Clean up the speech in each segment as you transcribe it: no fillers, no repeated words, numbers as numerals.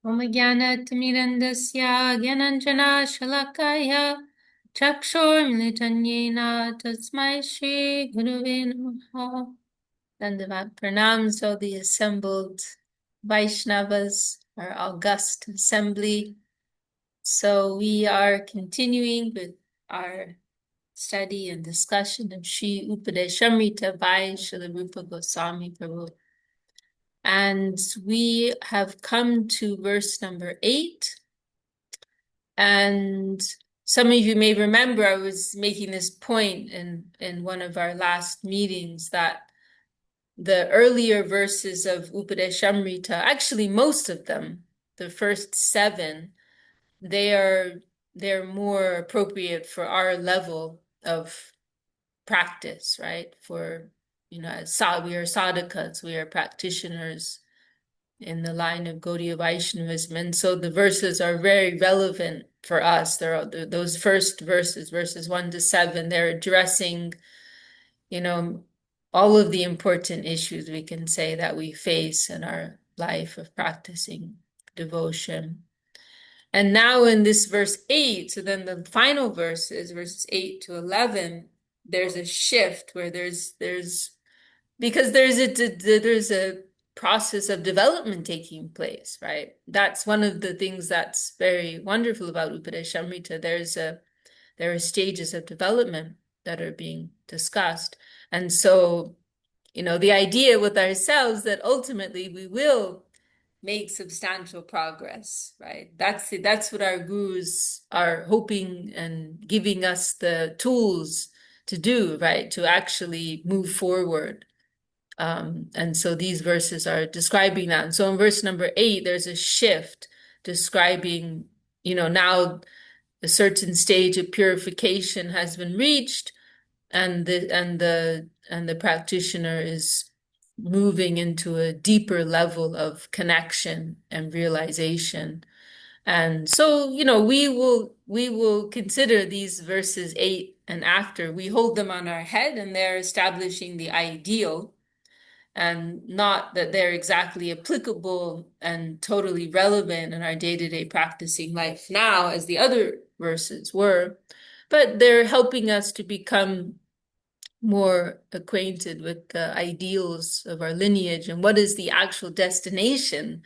Om Jnana-timirandasya Gyananjana-shalakaya Chakshur-militanyena Tasmai Shri Gurave Namaha. Dandavat pranams to the assembled Vaishnavas, our august assembly. So we are continuing with our study and discussion of Śrī Upadeśāmṛta by Śrīla Rupa Goswami Prabhu. And we have come to verse number 8. And some of you may remember I was making this point in one of our last meetings that the earlier verses of Upadeśāmṛta, actually most of them, the first 7, they're more appropriate for our level of practice, right? For, we are sadhakas, we are practitioners in the line of Gaudiya Vaishnavism. And so the verses are very relevant for us. There are those first verses 1 to 7, they're addressing, all of the important issues we can say that we face in our life of practicing devotion. And now in this verse 8, so then the final verses 8 to 11, there's a shift where there's a process of development taking place, right? That's one of the things that's very wonderful about Upadeśāmṛta. There are stages of development that are being discussed. And so, the idea with ourselves that ultimately we will make substantial progress, right? That's what our gurus are hoping and giving us the tools to do, right? To actually move forward. And so these verses are describing that. And so in verse number 8, there's a shift describing, now a certain stage of purification has been reached, and the practitioner is moving into a deeper level of connection and realization. And so, we will consider these verses 8 and after. We hold them on our head, and they're establishing the ideal, and not that they're exactly applicable and totally relevant in our day-to-day practicing life now as the other verses were, but they're helping us to become more acquainted with the ideals of our lineage and what is the actual destination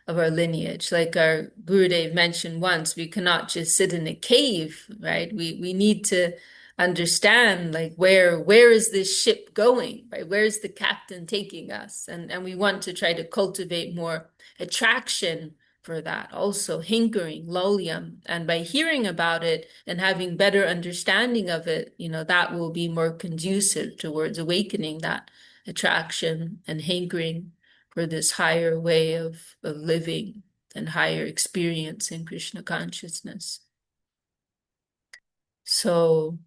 of our lineage. Like our Gurudev mentioned once, we cannot just sit in a cave, right? We need to understand, like, where is this ship going, right? Where is the captain taking us? And we want to try to cultivate more attraction for that, also hankering, laulyam. And by hearing about it and having better understanding of it, that will be more conducive towards awakening that attraction and hankering for this higher way of living and higher experience in Krishna consciousness. So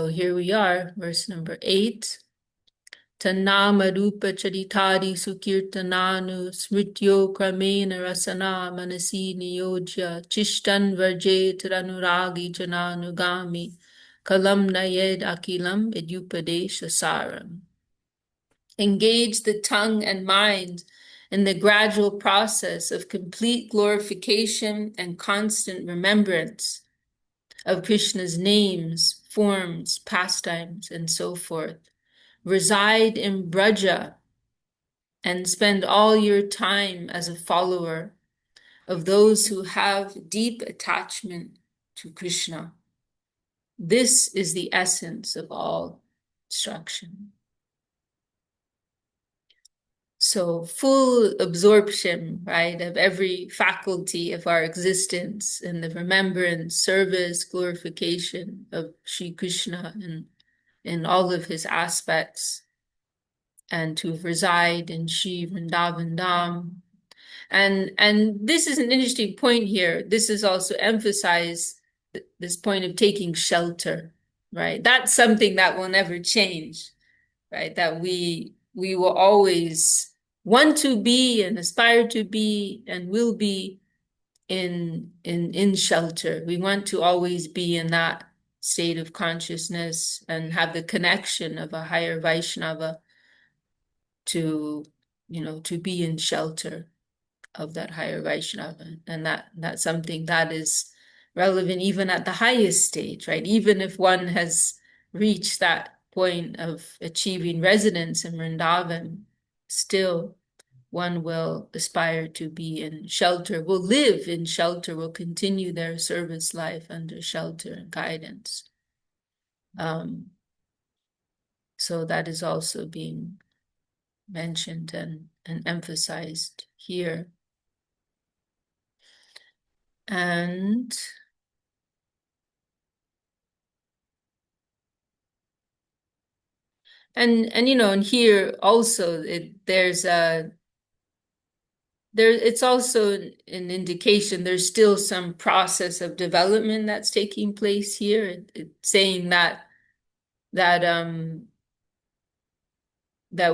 here we are, verse number 8. Tanama rupa charitari sukirtananu smrityo kramena rasana manasi niyojya chishtan varjet ranuragi jananugami kalam nayed akilam edupadesha saram. Engage the tongue and mind in the gradual process of complete glorification and constant remembrance of Krishna's names, forms, pastimes, and so forth. Reside in Braja and spend all your time as a follower of those who have deep attachment to Krishna. This is the essence of all instruction. So full absorption, right, of every faculty of our existence in the remembrance, service, glorification of Sri Krishna in all of his aspects, and to reside in Sri Vrindavan Dham. And this is an interesting point here. This is also emphasized, this point of taking shelter, right? That's something that will never change, right? That we will always want to be and aspire to be and will be in shelter. We want to always be in that state of consciousness and have the connection of a higher Vaishnava to be in shelter of that higher Vaishnava. And that's something that is relevant even at the highest stage, right? Even if one has reached that point of achieving residence in Vrindavan, still one will aspire to be in shelter, will live in shelter, will continue their service life under shelter and guidance. So that is also being mentioned and emphasized here. And and here also it's also an indication there's still some process of development that's taking place here. It's saying that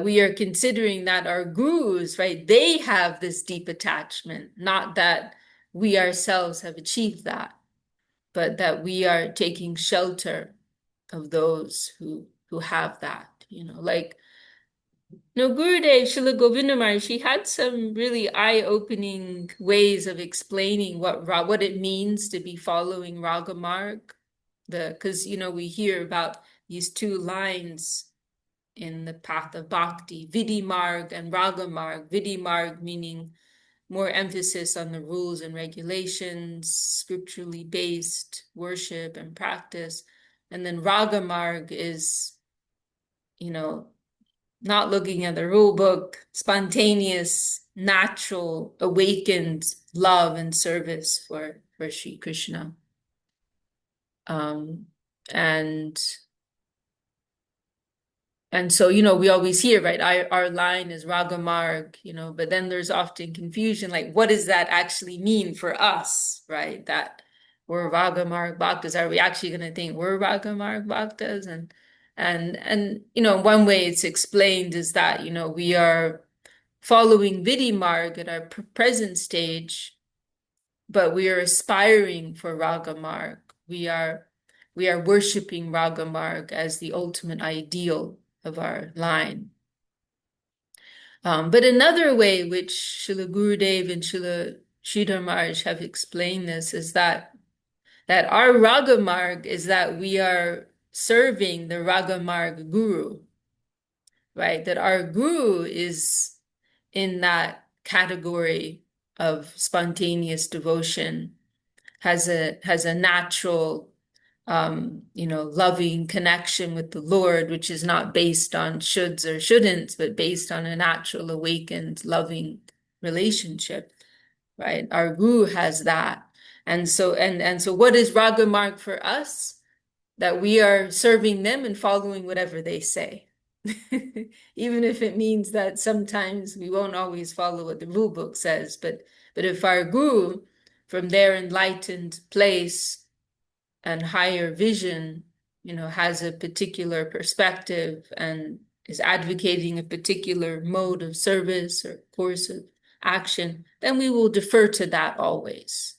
we are considering that our gurus, right, they have this deep attachment, not that we ourselves have achieved that, but that we are taking shelter of those who have that, like Gurudev Srila Govinda Maharaj, she had some really eye-opening ways of explaining what it means to be following Raga Marg. Because we hear about these two lines in the path of bhakti, Vidhi Marg and Raga Marg. Vidhi Marg meaning more emphasis on the rules and regulations, scripturally based worship and practice. And then Raga Marg is, not looking at the rule book, spontaneous, natural, awakened love and service for Sri Krishna. And so, we always hear, right, our line is Raga Marg, but then there's often confusion, like, what does that actually mean for us, right? That we're Raga Marg Bhaktas. Are we actually going to think we're Raga Marg Bhaktas? And one way it's explained is that, we are following Vidhi Marg at our present stage, but we are aspiring for Raga Marg. We are worshiping Raga Marg as the ultimate ideal of our line. But another way which Srila Gurudev and Srila Sridhar Maharaj have explained this is that our Raga Marg is that we are serving the Raga Marg Guru, right? That our Guru is in that category of spontaneous devotion, has a natural loving connection with the Lord, which is not based on shoulds or shouldn'ts, but based on a natural, awakened, loving relationship, right? Our Guru has that. And so what is Raga Marg for us? That we are serving them and following whatever they say. Even if it means that sometimes we won't always follow what the rule book says, but if our Guru, from their enlightened place and higher vision, has a particular perspective and is advocating a particular mode of service or course of action, then we will defer to that always,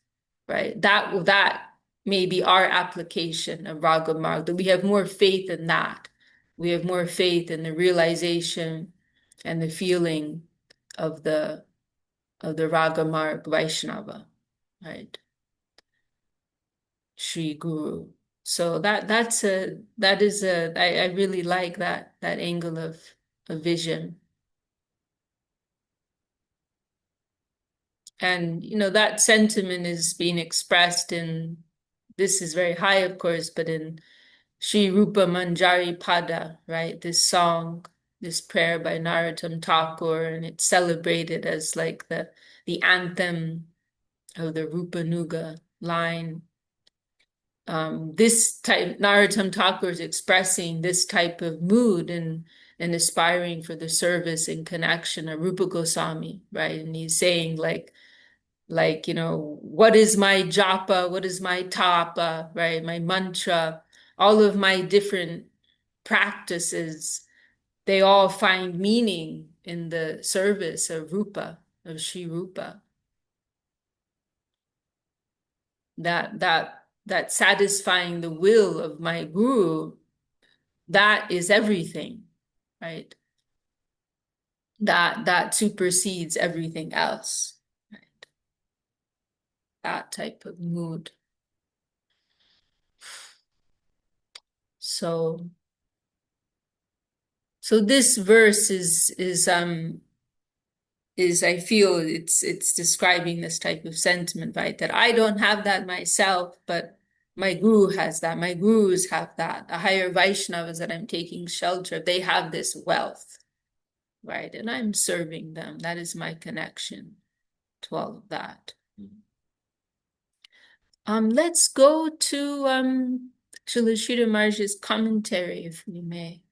right? That may be our application of Raga Marg, that we have more faith in that. We have more faith in the realization and the feeling of the Raga Marg Vaishnava, right? Sri Guru. So I really like that angle of vision. And that sentiment is being expressed in, this is very high, of course, but in Sri Rupa Manjari Pada, right? This song, this prayer by Narottam Thakur, and it's celebrated as like the anthem of the Rupa Nuga line. This type, Narottam Thakur is expressing this type of mood and aspiring for the service and connection of Rupa Goswami, right? And he's saying like, what is my japa? What is my tapa, right? My mantra, all of my different practices, they all find meaning in the service of Rupa, of Sri Rupa. That satisfying the will of my Guru, that is everything, right? That supersedes everything else. that type of mood. So this verse is I feel it's describing this type of sentiment, right? That I don't have that myself, but my guru has that. My gurus have that. The higher Vaishnavas that I'm taking shelter of, they have this wealth, right? And I'm serving them. That is my connection to all of that. Let's go to Śrī Śrī Maharaj's commentary, if we may.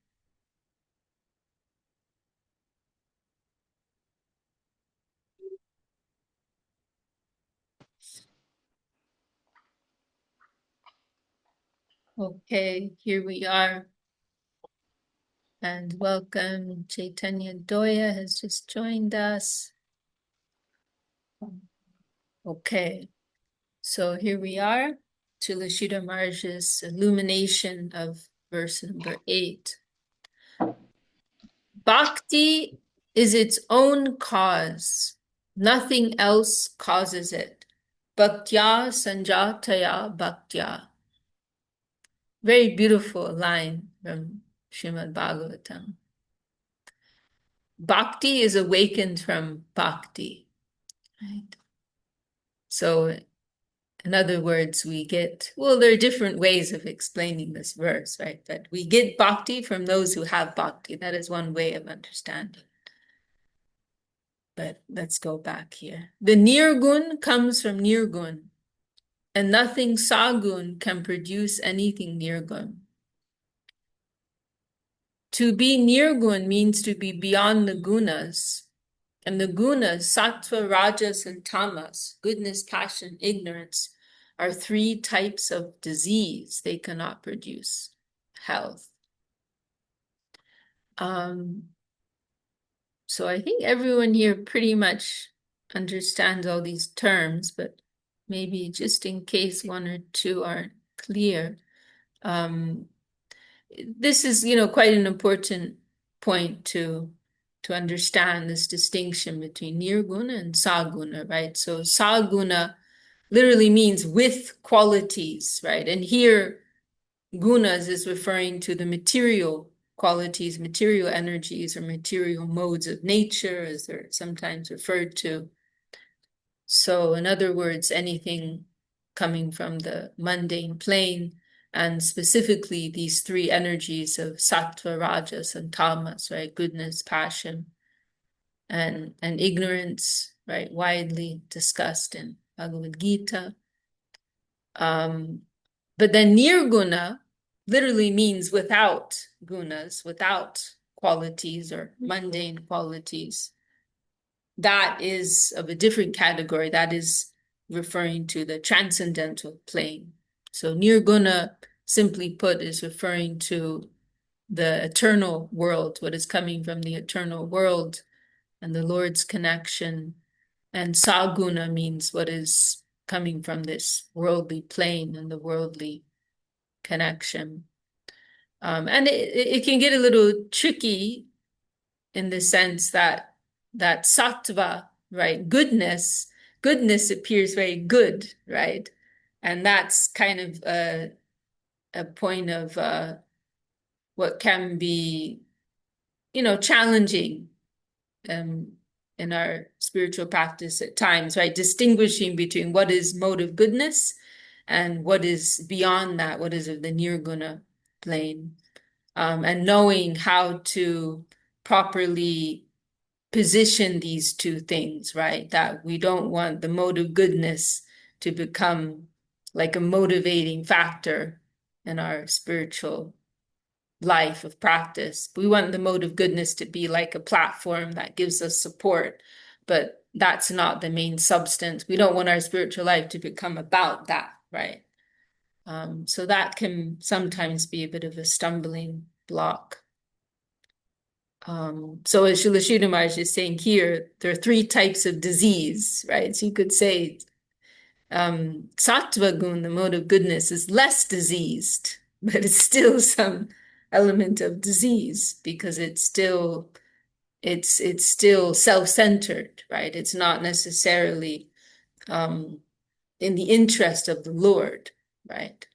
Okay, here we are. And welcome, Chaitanya Doya has just joined us. Okay, so here we are, Śrī Śrī Maharaj's illumination of verse number 8. Bhakti is its own cause. Nothing else causes it. Bhaktya sanjataya bhaktya. Very beautiful line from Srimad Bhagavatam. Bhakti is awakened from bhakti, right? So, in other words, we get, well, there are different ways of explaining this verse, right? But we get bhakti from those who have bhakti. That is one way of understanding. But let's go back here. The nirgun comes from nirgun, and nothing sagun can produce anything nirgun. To be nirgun means to be beyond the gunas, and the gunas, sattva, rajas, and tamas, goodness, passion, ignorance, are 3 types of disease. They cannot produce health. So I think everyone here pretty much understands all these terms, but maybe just in case 1 or 2 aren't clear. This is, quite an important point to understand this distinction between nirguna and saguna, right? So saguna literally means with qualities, right? And here gunas is referring to the material qualities, material energies, or material modes of nature, as they're sometimes referred to. So in other words, anything coming from the mundane plane, and specifically these 3 energies of sattva, rajas, and tamas, right? Goodness, passion, and ignorance, right? Widely discussed in Bhagavad Gita. But then nirguna literally means without gunas, without qualities or mundane qualities. That is of a different category. That is referring to the transcendental plane. So nirguna, simply put, is referring to the eternal world, what is coming from the eternal world and the Lord's connection. And saguna means what is coming from this worldly plane and the worldly connection. And it can get a little tricky in the sense that sattva, right, goodness appears very good, right? And that's kind of a point of what can be, challenging in our spiritual practice at times, right? Distinguishing between what is mode of goodness and what is beyond that, what is of the nirguna plane, and knowing how to properly position these 2 things, right? That we don't want the mode of goodness to become like a motivating factor in our spiritual life of practice. We want the mode of goodness to be like a platform that gives us support, but that's not the main substance. We don't want our spiritual life to become about that, right? So that can sometimes be a bit of a stumbling block. So as Śrī Śrī Maharaj is saying here, there are 3 types of disease, right? So you could say sattva gun, the mode of goodness, is less diseased, but it's still some element of disease because it's still self-centered, right? It's not necessarily in the interest of the Lord, right?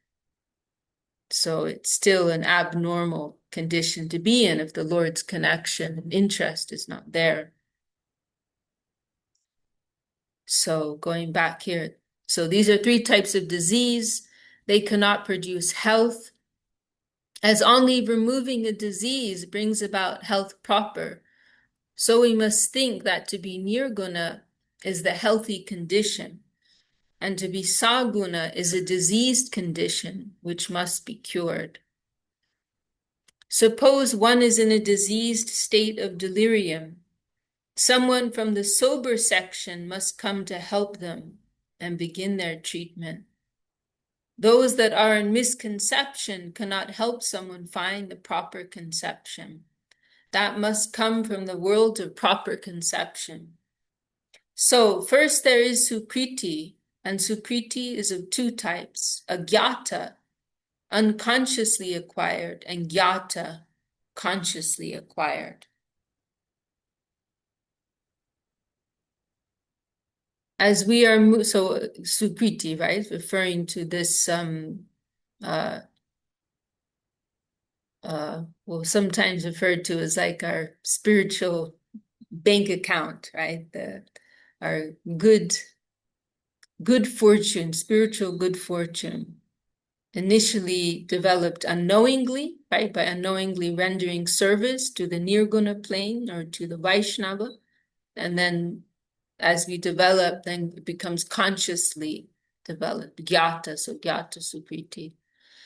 So it's still an abnormal condition to be in if the Lord's connection and interest is not there. So going back here, so these are 3 types of disease. They cannot produce health. As only removing a disease brings about health proper, so we must think that to be nirguna is the healthy condition, and to be saguna is a diseased condition which must be cured. Suppose one is in a diseased state of delirium. Someone from the sober section must come to help them and begin their treatment. Those that are in misconception cannot help someone find the proper conception. That must come from the world of proper conception. So first there is Sukriti, and Sukriti is of 2 types, agyata, unconsciously acquired, and gyata, consciously acquired. As we are, so Sukriti, right, referring to this, well, sometimes referred to as like our spiritual bank account, right? Our good fortune, spiritual good fortune, initially developed unknowingly, right? By unknowingly rendering service to the Nirguna plane or to the Vaishnava. And then as we develop, then it becomes consciously developed, Gyata, so Gyata Sukriti.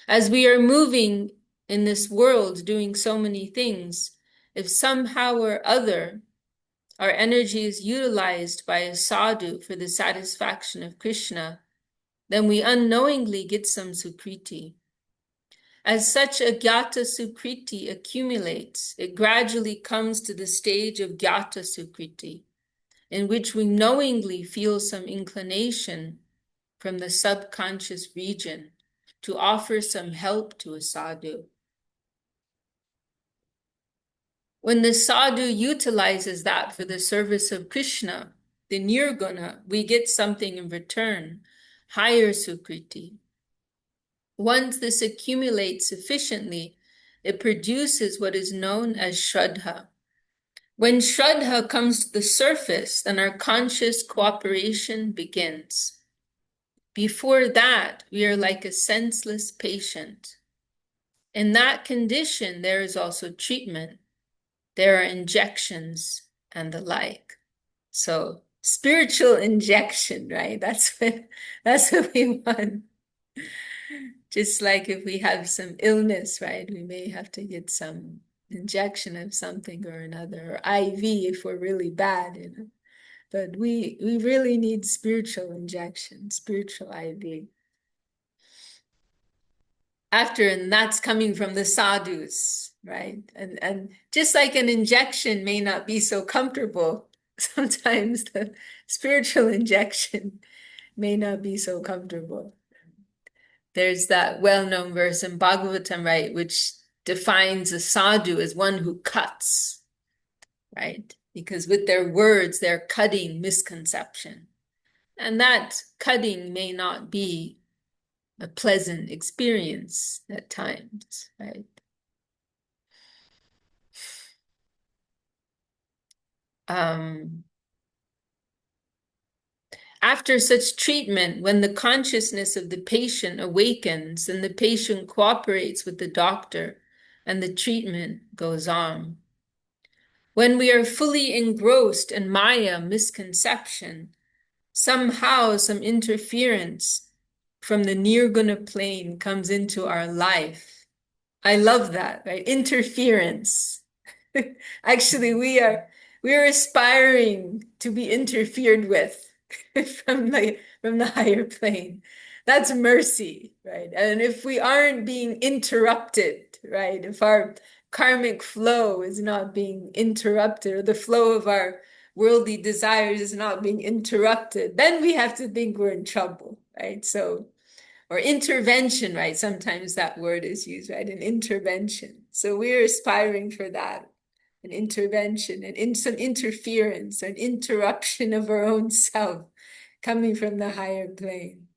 As we are moving in this world, doing so many things, if somehow or other our energy is utilized by a sadhu for the satisfaction of Krishna, then we unknowingly get some Sukriti. As such a Gyata Sukriti accumulates, it gradually comes to the stage of Gyata Sukriti, in which we knowingly feel some inclination from the subconscious region to offer some help to a sadhu. When the sadhu utilizes that for the service of Krishna, the nirguna, we get something in return, higher sukriti. Once this accumulates sufficiently, it produces what is known as shraddha. When shraddha comes to the surface, then our conscious cooperation begins. Before that, we are like a senseless patient. In that condition, there is also treatment. There are injections and the like. So spiritual injection, right? That's what we want. Just like if we have some illness, right? We may have to get some injection of something or another, or IV if we're really bad, you know. But we really need spiritual injection, spiritual IV. And that's coming from the sadhus, right? And just like an injection may not be so comfortable, sometimes the spiritual injection may not be so comfortable. There's that well-known verse in Bhagavatam, right, which defines a sadhu as one who cuts, right? Because with their words, they're cutting misconception. And that cutting may not be a pleasant experience at times, right? After such treatment, when the consciousness of the patient awakens, then the patient cooperates with the doctor and the treatment goes on. When we are fully engrossed in Maya misconception, somehow some interference from the Nirguna plane comes into our life. I love that, right? Interference. Actually, we're aspiring to be interfered with from the higher plane. That's mercy, right? And if we aren't being interrupted, right? If our karmic flow is not being interrupted, or the flow of our worldly desires is not being interrupted, then we have to think we're in trouble, right? So, or intervention, right? Sometimes that word is used, right? An intervention. So we're aspiring for that, an intervention, and some interference, an interruption of our own self coming from the higher plane.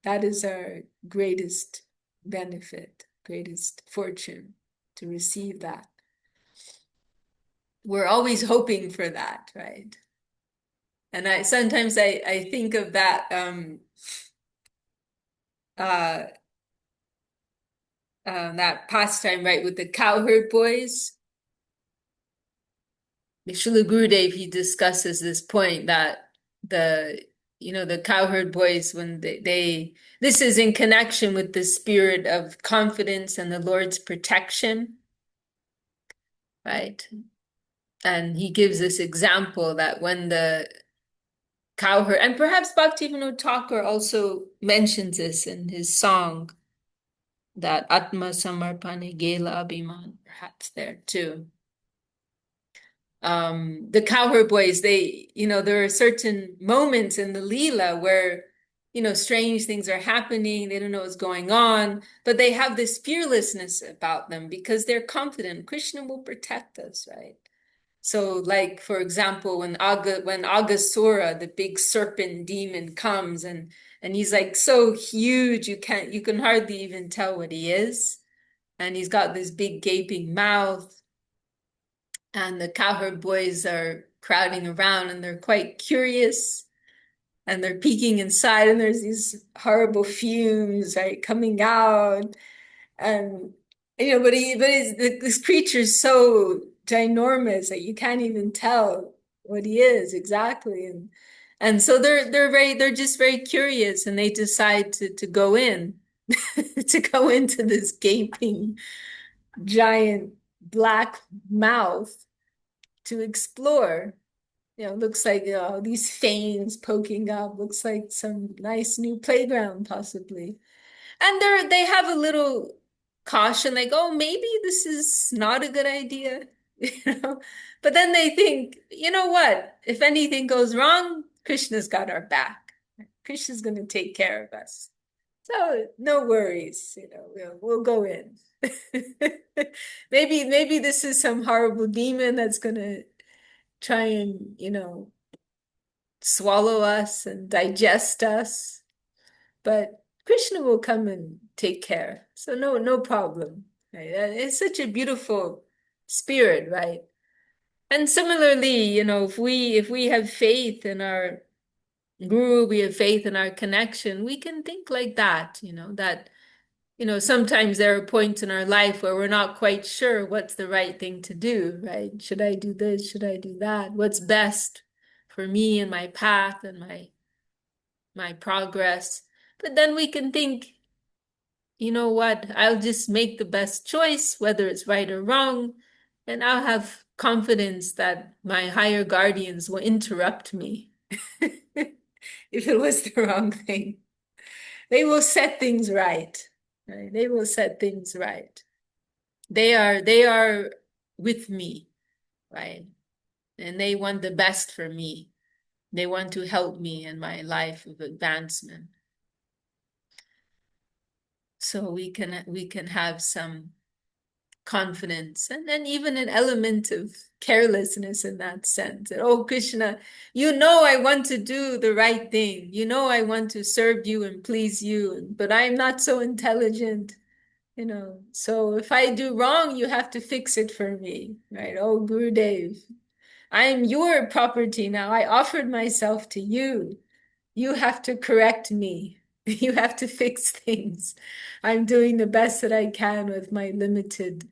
That is our greatest benefit, greatest fortune, to receive that. We're always hoping for that, right? And sometimes I think of that uh that pastime, right, with the cowherd boys. Srila Gurudev, he discusses this point that the cowherd boys, when this is in connection with the spirit of confidence and the Lord's protection, right? And he gives this example that when the cowherd, and perhaps Bhaktivinoda Thakur also mentions this in his song, that Atma Samarpane Gela Abhiman, perhaps there too. The cowherd boys, there are certain moments in the Leela where, strange things are happening. They don't know what's going on, but they have this fearlessness about them because they're confident Krishna will protect us, right? So, like, for example, when Agasura, the big serpent demon, comes and he's like so huge you can hardly even tell what he is. And he's got this big gaping mouth. And the cowherd boys are crowding around and they're quite curious and they're peeking inside and there's these horrible fumes, right, coming out. And this creature's so ginormous that you can't even tell what he is exactly. And so they're just very curious and they decide to go in to go into this gaping giant black mouth to explore. Looks like these fangs poking up. Looks like some nice new playground, possibly. And they have a little caution, like, oh, maybe this is not a good idea, you know. But then they think, you know what? If anything goes wrong, Krishna's got our back. Krishna's going to take care of us. So no worries, we'll go in. Maybe this is some horrible demon that's going to try and, swallow us and digest us. But Krishna will come and take care. So no problem. Right? It's such a beautiful spirit, right? And similarly, if we have faith in our guru, we have faith in our connection, we can think like that, that sometimes there are points in our life where we're not quite sure what's the right thing to do, right? Should I do this? Should I do that? What's best for me and my path and my progress? But then we can think, you know what? I'll just make the best choice, whether it's right or wrong, and I'll have confidence that my higher guardians will interrupt me if it was the wrong thing. They will set things right. Right? They will set things right. They are with me, right? And they want the best for me. They want to help me in my life of advancement. So we can have some confidence and then even an element of carelessness in that sense. That, oh, Krishna, I want to do the right thing. I want to serve you and please you, but I'm not so intelligent. So if I do wrong, you have to fix it for me, right? Oh, Gurudev, I am your property now. I offered myself to you. You have to correct me. You have to fix things. I'm doing the best that I can with my limited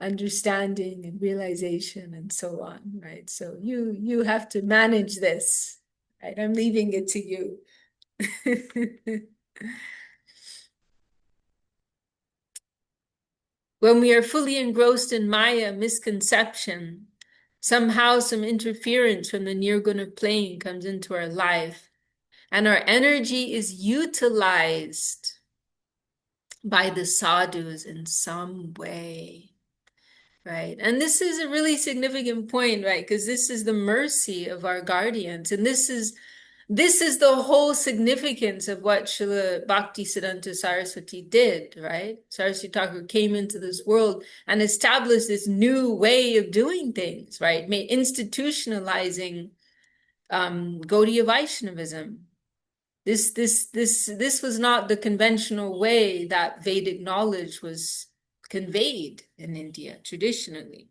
understanding and realization and so on, right? So you have to manage this, right? I'm leaving it to you. When we are fully engrossed in Maya misconception, somehow some interference from the Nirguna plane comes into our life, and our energy is utilized by the sadhus in some way, right? And this is a really significant point, right? Because this is the mercy of our guardians, and this is the whole significance of what Srila Bhaktisiddhanta Saraswati did, right? Saraswati Thakur came into this world and established this new way of doing things, right? Institutionalizing Gaudiya Vaishnavism. This was not the conventional way that Vedic knowledge was conveyed in India traditionally.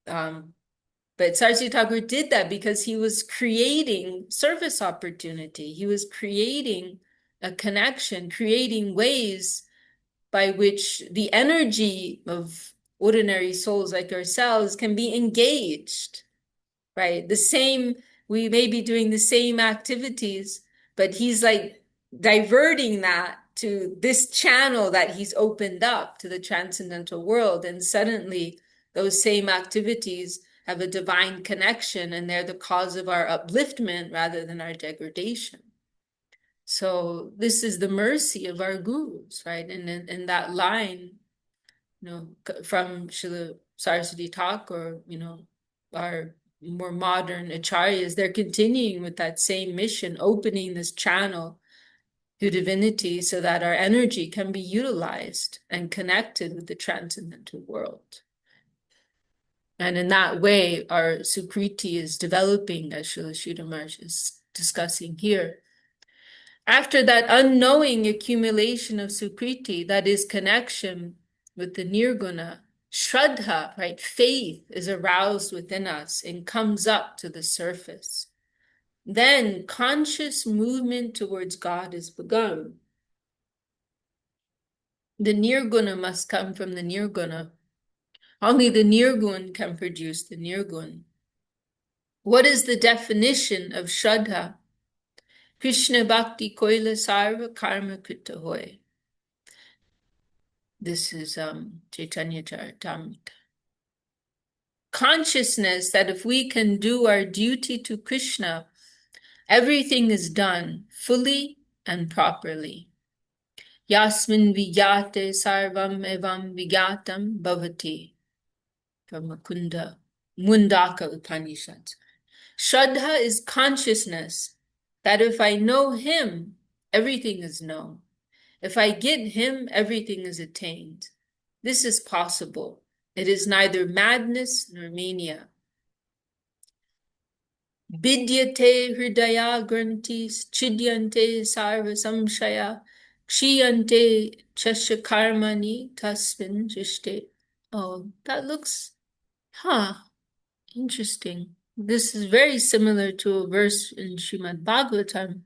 But Saraswati Thakur did that because he was creating service opportunity. He was creating a connection, creating ways by which the energy of ordinary souls like ourselves can be engaged, right? We may be doing the same activities, but he's like diverting that to this channel that he's opened up to the transcendental world. And suddenly those same activities have a divine connection, and they're the cause of our upliftment rather than our degradation. So this is the mercy of our gurus, right? And in that line, from Srila Saraswati Thakur, our more modern acharyas, they're continuing with that same mission, opening this channel to divinity so that our energy can be utilized and connected with the transcendental world. And in that way, our Sukriti is developing, as Srila Sridhar Maharaj is discussing here. After that unknowing accumulation of Sukriti, that is connection with the Nirguna, Shraddha, right, faith is aroused within us and comes up to the surface. Then conscious movement towards God is begun. The Nirguna must come from the Nirguna. Only the Nirgun can produce the Nirgun. What is the definition of Shraddha? Krishna Bhakti Koila Sarva Karma Krita Hoy. This is Chaitanya Charitamrita. Consciousness that if we can do our duty to Krishna, everything is done fully and properly. Yasmin vigyate sarvam evam vigyatam bhavati. From Mundaka Upanishad. Shraddha is consciousness that if I know him, everything is known. If I get him, everything is attained. This is possible. It is neither madness nor mania. Bidyate hridaya grantis chidyante sarva samshaya kshiyante chashakarmani tasmin jishte. Oh, that looks, interesting. This is very similar to a verse in Srimad Bhagavatam.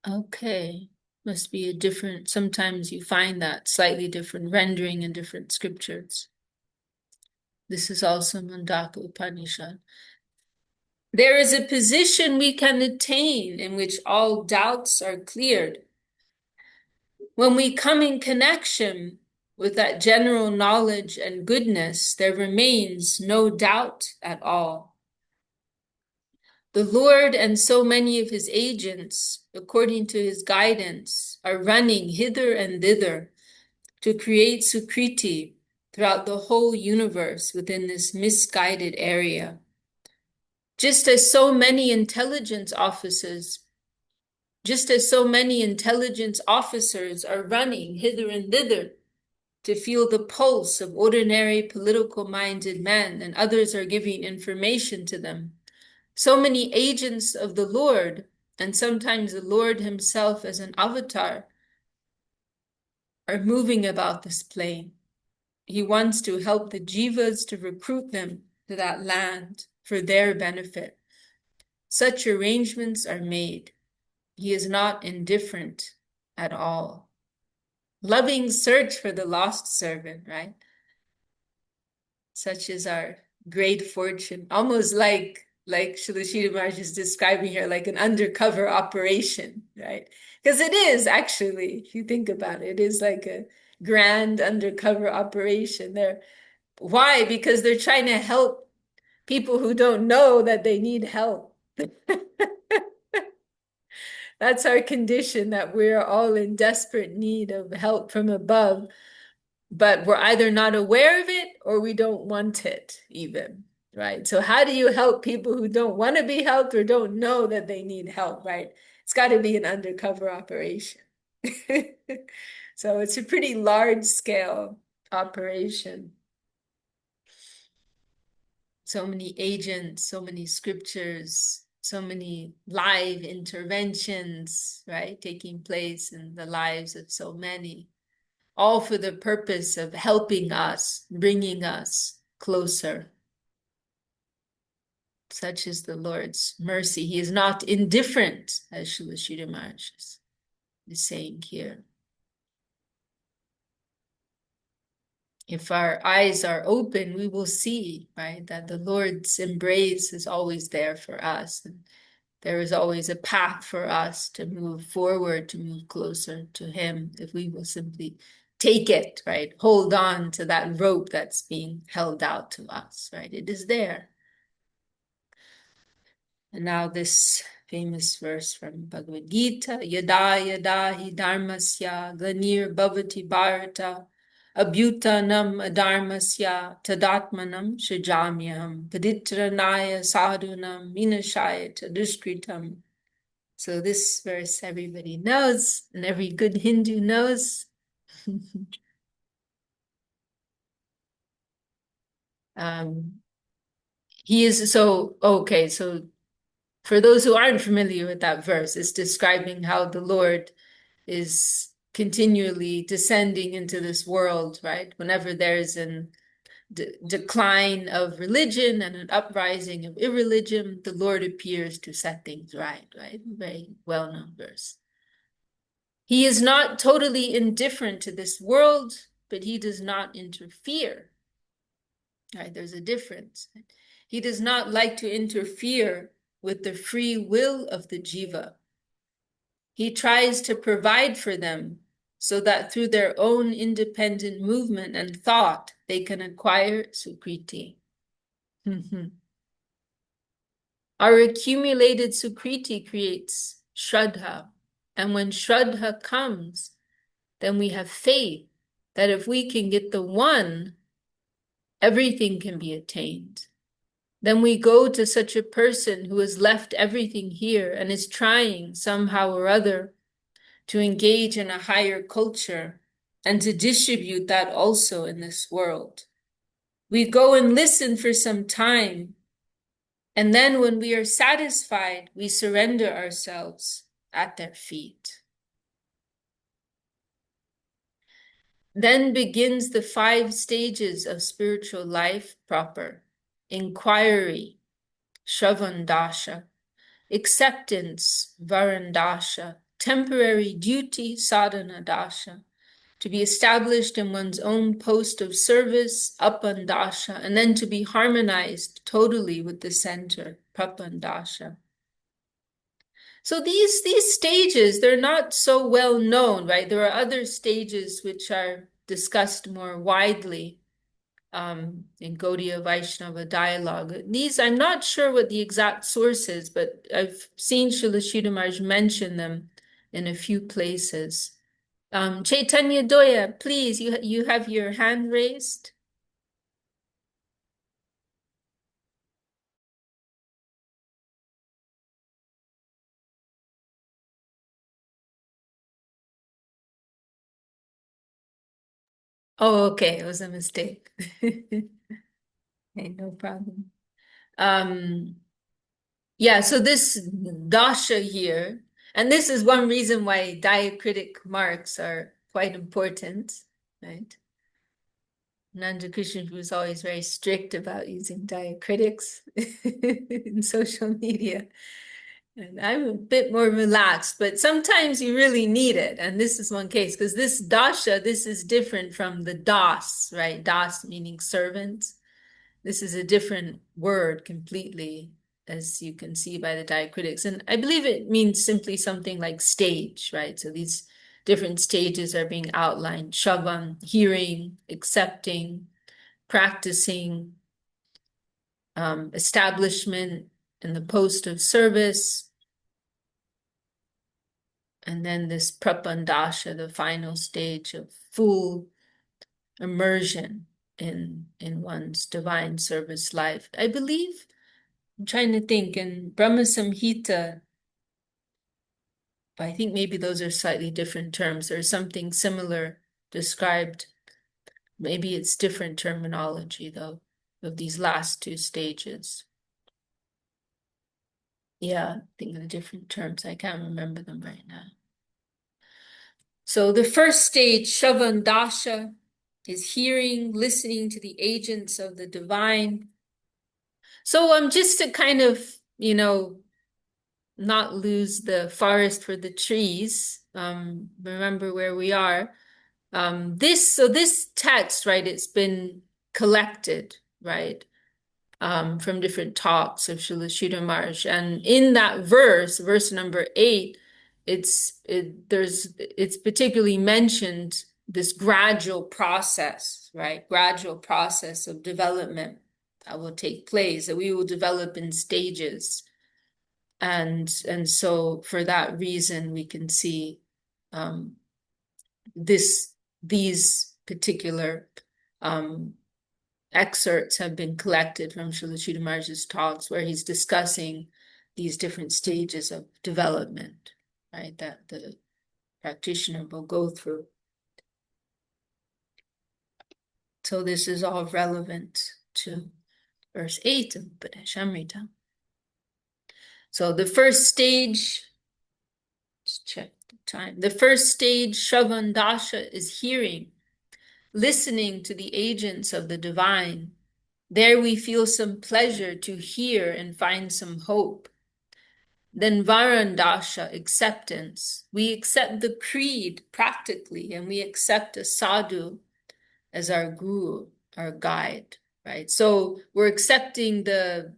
Okay, must be a different, sometimes you find that slightly different rendering in different scriptures. This is also Mundaka Upanishad. There is a position we can attain in which all doubts are cleared. When we come in connection with that general knowledge and goodness, there remains no doubt at all. The Lord and so many of his agents, according to his guidance, are running hither and thither to create Sukriti throughout the whole universe within this misguided area. Just as so many intelligence officers are running hither and thither to feel the pulse of ordinary political-minded men, and others are giving information to them. So many agents of the Lord, and sometimes the Lord himself as an avatar, are moving about this plane. He wants to help the jivas to recruit them to that land for their benefit. Such arrangements are made. He is not indifferent at all. Loving search for the lost servant, right? Such is our great fortune, almost like Śrī Śrī Maharaj is describing here, like an undercover operation, right? Because it is actually, if you think about it, it is like a grand undercover operation there. Why? Because they're trying to help people who don't know that they need help. That's our condition, that we're all in desperate need of help from above, but we're either not aware of it or we don't want it even, right? So how do you help people who don't want to be helped or don't know that they need help, right? It's got to be an undercover operation. So it's a pretty large scale operation. So many agents, so many scriptures, so many live interventions, right, taking place in the lives of so many, all for the purpose of helping us, bringing us closer. Such is the Lord's mercy. He is not indifferent, as Śrī Śrī Maharaj is saying here. If our eyes are open, we will see, right, that the Lord's embrace is always there for us. And there is always a path for us to move forward, to move closer to Him, if we will simply take it, right? Hold on to that rope that's being held out to us, right? It is there. And now this famous verse from Bhagavad Gita, Yada yada hi dharmasya glanir bhavati bharata abhyutanam adharmasya tadatmanam shajamyaham paditranaya sadhunam minashaya taduskritam. So this verse everybody knows, and every good Hindu knows. He is so, okay, so for those who aren't familiar with that verse, it's describing how the Lord is continually descending into this world, right? Whenever there's an decline of religion and an uprising of irreligion, the Lord appears to set things right, right? Very well-known verse. He is not totally indifferent to this world, but he does not interfere. Right? There's a difference. He does not like to interfere with the free will of the jiva. He tries to provide for them so that through their own independent movement and thought, they can acquire sukriti. Our accumulated sukriti creates shraddha. And when shraddha comes, then we have faith that if we can get the one, everything can be attained. Then we go to such a person who has left everything here and is trying somehow or other to engage in a higher culture and to distribute that also in this world. We go and listen for some time, and then when we are satisfied, we surrender ourselves at their feet. Then begins the 5 stages of spiritual life proper: inquiry, shravandasha; acceptance, varandasha; temporary duty, sadhana dasha; to be established in one's own post of service, apandasha; and then to be harmonized totally with the center, prapandasha. So these stages, they're not so well known, right? There are other stages which are discussed more widely in Gaudiya Vaishnava dialogue. These, I'm not sure what the exact source is, but I've seen Śrīla Śrīla Maharaj mention them in a few places. Chaitanya Doya, please, you have your hand raised. Oh, okay, it was a mistake. Okay, no problem. Yeah, so this dasha here, and this is one reason why diacritic marks are quite important, right? Nanda Krishna was always very strict about using diacritics in social media. And I'm a bit more relaxed, but sometimes you really need it. And this is one case, because this dasha, this is different from the das, right? Das meaning servant. This is a different word completely, as you can see by the diacritics. And I believe it means simply something like stage, right? So these different stages are being outlined: shravan, hearing; accepting; practicing; establishment in the post of service; and then this prapandasha, the final stage of full immersion in one's divine service life. I believe, I'm trying to think, in Brahma Samhita, I think maybe those are slightly different terms. There's something similar described. Maybe it's different terminology, though, of these last 2 stages. Yeah, thinking of different terms. I can't remember them right now. So the first stage, Shavandasha, is hearing, listening to the agents of the divine. So just to kind of, not lose the forest for the trees, remember where we are. This text, right, it's been collected, right, from different talks of Śrī Śrī Upadeśāmṛta. And in that verse number 8, it's particularly mentioned this gradual process, right? Gradual process of development that will take place, that we will develop in stages. And so for that reason, we can see these particular excerpts have been collected from Śrī Śrī Upadeśāmṛta's talks, where he's discussing these different stages of development, right, that the practitioner will go through. So this is all relevant to verse 8 of Upadeśāmṛta. So the first stage, let's check the time. The first stage, Shavandasha, is hearing, listening to the agents of the divine. There we feel some pleasure to hear and find some hope. Then Varandasha, acceptance. We accept the creed practically, and we accept a sadhu as our guru, our guide, right? So we're accepting the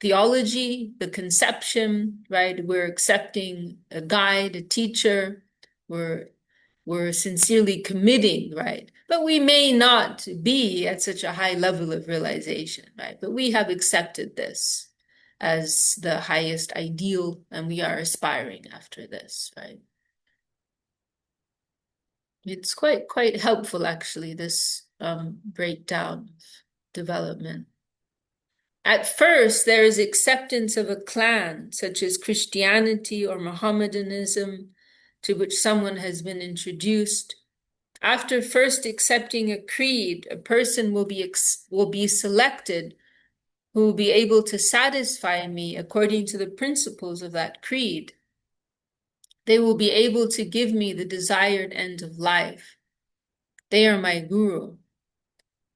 theology, the conception, right? We're accepting a guide, a teacher. We're sincerely committing, right? But we may not be at such a high level of realization, right? But we have accepted this as the highest ideal, and we are aspiring after this, right? It's quite helpful, actually, this breakdown of development. At first, there is acceptance of a clan, such as Christianity or Mohammedanism, to which someone has been introduced. After first accepting a creed, a person will be selected who will be able to satisfy me according to the principles of that creed. They will be able to give me the desired end of life. They are my guru.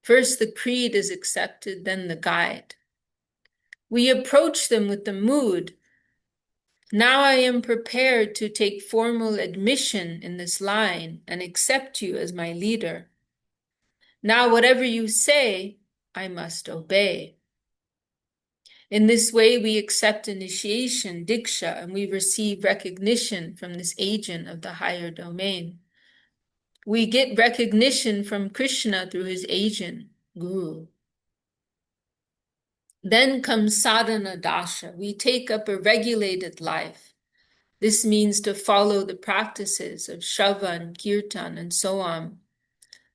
First, the creed is accepted, then the guide. We approach them with the mood, now I am prepared to take formal admission in this line and accept you as my leader. Now, whatever you say, I must obey. In this way, we accept initiation, diksha, and we receive recognition from this agent of the higher domain. We get recognition from Krishna through his agent, Guru. Then comes sadhana dasha. We take up a regulated life. This means to follow the practices of Shravan, Kirtan, and so on,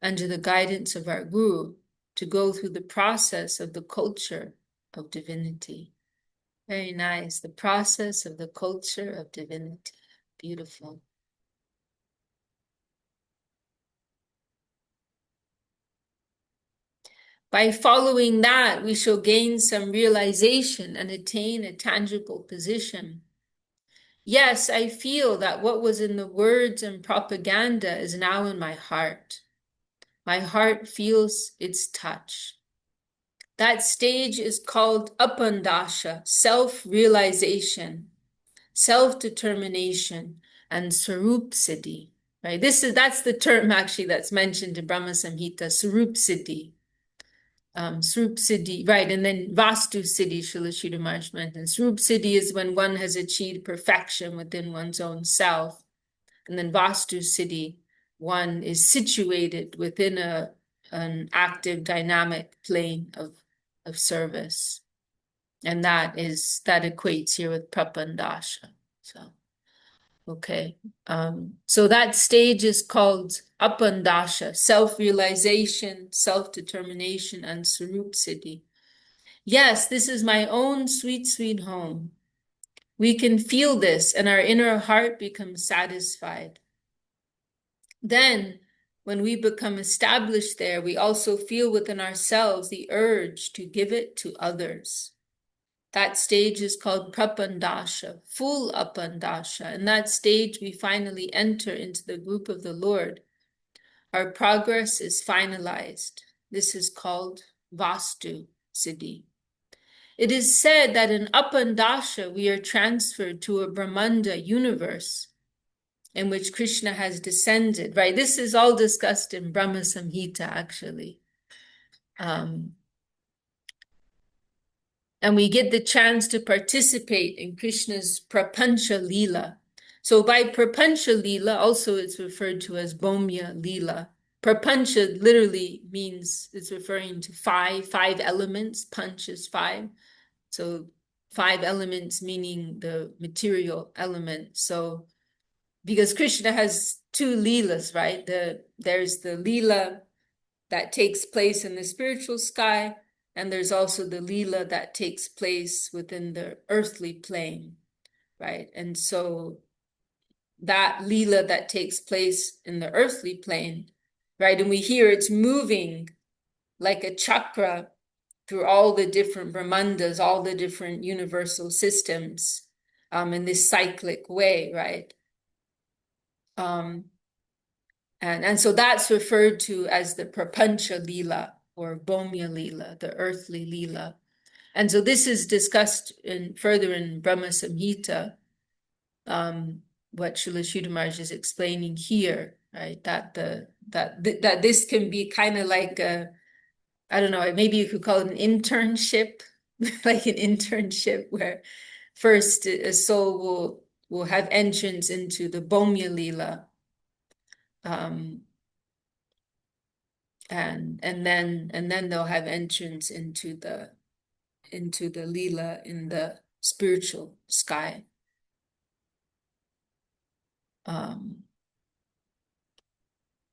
under the guidance of our Guru, to go through the process of the culture of divinity. Very nice. The process of the culture of divinity. Beautiful. By following that, we shall gain some realization and attain a tangible position. Yes, I feel that what was in the words and propaganda is now in my heart. My heart feels its touch. That stage is called Upandasha, self-realization, self-determination, and Sarup Siddhi. Right? That's the term actually that's mentioned in Brahma Samhita, Sarup Siddhi. Sarup Siddhi, right, and then Vastu Siddhi, Śrī Śrī Upadeśāmṛta mentioned. Sarup Siddhi is when one has achieved perfection within one's own self. And then Vastu Siddhi, one is situated within an active, dynamic plane of service. And that equates here with Prapandasha. So, okay. So that stage is called Apandasha, self-realization, self-determination, and Sarup Siddhi. Yes, this is my own sweet, sweet home. We can feel this, and our inner heart becomes satisfied. Then, when we become established there, we also feel within ourselves the urge to give it to others. That stage is called Prapandasha, full Apandasha. In that stage, we finally enter into the group of the Lord. Our progress is finalized. This is called Vastu Siddhi. It is said that in Apandasha, we are transferred to a Brahmanda universe in which Krishna has descended, right? This is all discussed in Brahma Samhita, actually. And we get the chance to participate in Krishna's Prapancha Leela. So by Prapancha Leela, also it's referred to as Bhaumya Leela. Prapancha literally means, it's referring to five elements. Panch is five. So 5 elements meaning the material element. So because Krishna has 2 Leelas, right? There's the Leela that takes place in the spiritual sky, and there's also the Leela that takes place within the earthly plane, right? And so that Leela that takes place in the earthly plane, right? And we hear it's moving like a chakra through all the different Brahmandas, all the different universal systems, in this cyclic way, right? And so that's referred to as the Prapancha Leela or Bhaumya Leela, the earthly Leela. And so this is discussed further in Brahma Samhita, what Śrīla Śrī Maharaj is explaining here, right? That this can be kind of like I don't know, maybe you could call it an internship, like an internship where first a soul will have entrance into the Bhaumya Leela, and then they'll have entrance into the Leela in the spiritual sky.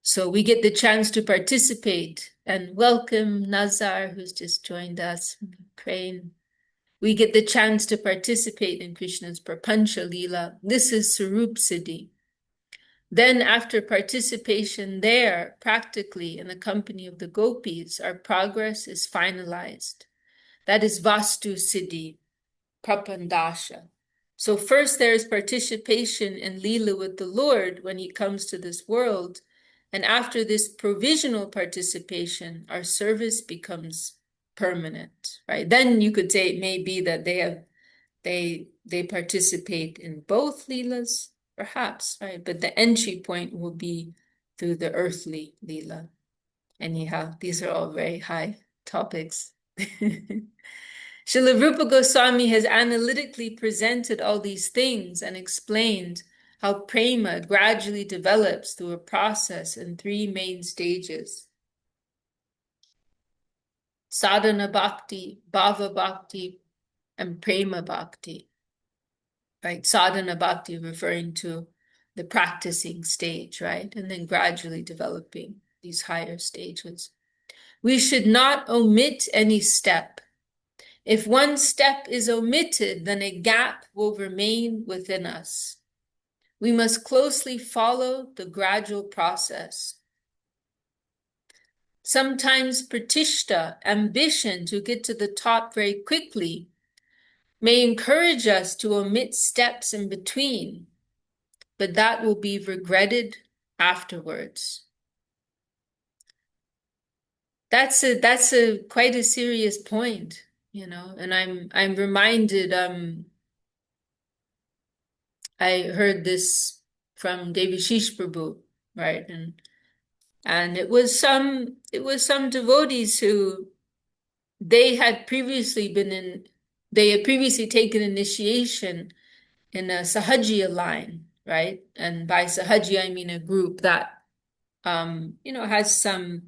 So we get the chance to participate, and welcome Nazar, who's just joined us from Ukraine. We get the chance to participate in Krishna's Prapancha Leela. This is Sarup Siddhi. Then after participation there, practically in the company of the gopis, our progress is finalized. That is Vastu Siddhi, Prapandasha. So first there is participation in Leela with the Lord when he comes to this world. And after this provisional participation, our service becomes permanent, right? Then you could say it may be that they participate in both Leelas, perhaps, right? But the entry point will be through the earthly Leela. Anyhow, these are all very high topics. Srila Rupa Goswami has analytically presented all these things and explained how prema gradually develops through a process in 3 main stages: sadhana bhakti, bhava bhakti, and prema bhakti. Right? Sadhana bhakti referring to the practicing stage, right? And then gradually developing these higher stages. We should not omit any step. If one step is omitted, then a gap will remain within us. We must closely follow the gradual process. Sometimes pratishta, ambition to get to the top very quickly, may encourage us to omit steps in between, but that will be regretted afterwards. That's a quite a serious point, you know, and I'm reminded, I heard this from Devashish Prabhu, right? And it was some devotees who they had previously taken initiation in a Sahajiya line, right? And by Sahajiya, I mean a group that has some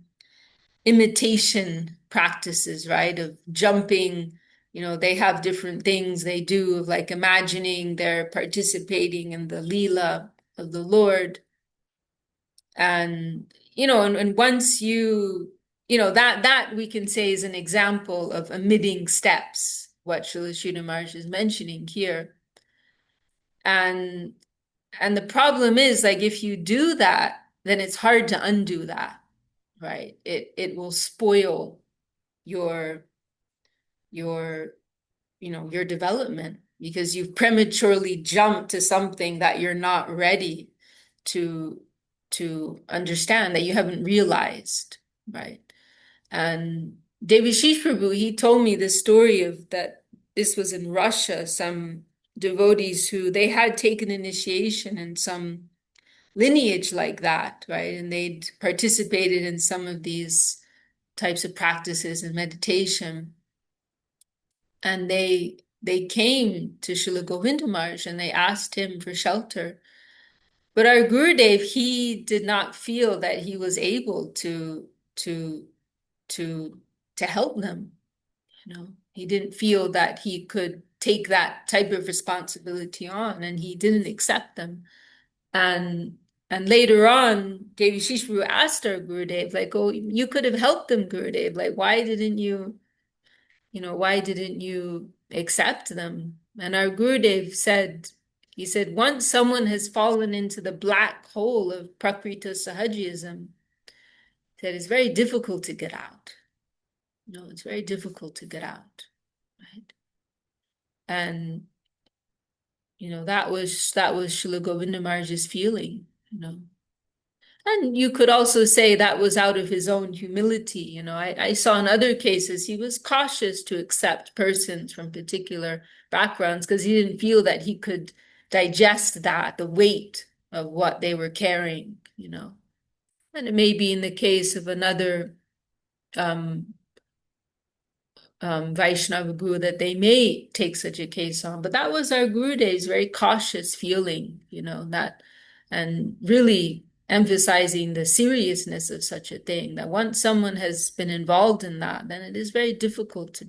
imitation practices, right? Of jumping, they have different things they do, of like imagining they're participating in the Leela of the Lord. And, and once that we can say is an example of omitting steps, what Śrīla Śrī Maharaj is mentioning here. And the problem is, like, if you do that, then it's hard to undo that, right? It will spoil your your development, because you've prematurely jumped to something that you're not ready to understand, that you haven't realized, right? And Devashish Prabhu, he told me this story of that. This was in Russia, some devotees who they had taken initiation in some lineage like that, right? And they'd participated in some of these types of practices and meditation. And they came to Srila Govinda Maharaj and they asked him for shelter. But our Gurudev, he did not feel that he was able to to to help them. He didn't feel that he could take that type of responsibility on, and he didn't accept them. And later on, Devi Shishru asked our Gurudev, like, oh, you could have helped them, Gurudev. Like, why didn't you accept them? And our Gurudev said, he said, once someone has fallen into the black hole of Prakrita Sahajism, that it's very difficult to get out. It's very difficult to get out, right? And that was Srila Govinda Maharaj's feeling. And you could also say that was out of his own humility. I saw in other cases he was cautious to accept persons from particular backgrounds because he didn't feel that he could digest the weight of what they were carrying. And it may be in the case of another Vaishnava Guru that they may take such a case on. But that was our Gurudev's very cautious feeling, that, and really emphasizing the seriousness of such a thing, that once someone has been involved in that, then it is very difficult